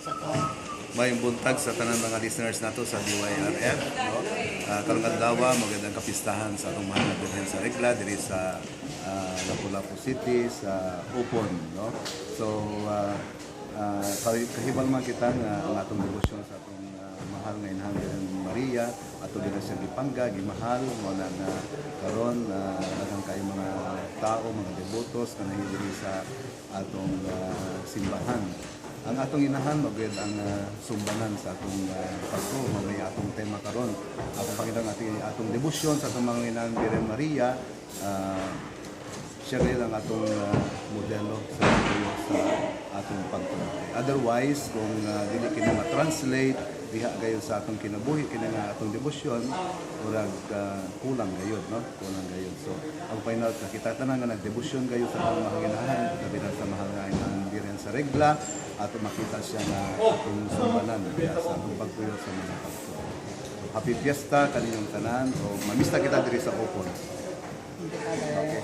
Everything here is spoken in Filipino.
sa to. Mayong buntag sa tanan mga listeners nato sa DYRF, no? Karong adlaw magandang kapistahan sa atong mahal na Birhen sa Regla diri sa Lapu-Lapu City sa Upon, no? So kahibal man kita nga ang atong debosyon sa atong mahal nga Inhang Birhen Maria ato diri sa Gipanga gimahal mo na karon daghang kay mga tao, mga debotos nga diri sa atong simbahan. Ang atong inahan magud ang sumbanan sa atong pagto may atong tema karon. Atong Panginoon atong debosyon sa atong mga Inang Birhen Maria, siya rin ang atong modelo sa atong pagto. Otherwise kung dili kini ma-translate diha gayon sa atong kinabuhi kini nga atong debosyon murag kulang gayon, no? Kulang gayon. So ang final kita tanan nga nagdebosyon gayon sa atong mga ginahan kabilang sa mahal nga Inang Birhen sa Regla at makita siya na atong sumbanan sa atong pagtuyo sa mga pagto. So, happy fiesta kaninyong tanan o mamista kita diri sa Upon. Hindi, Father. Okay.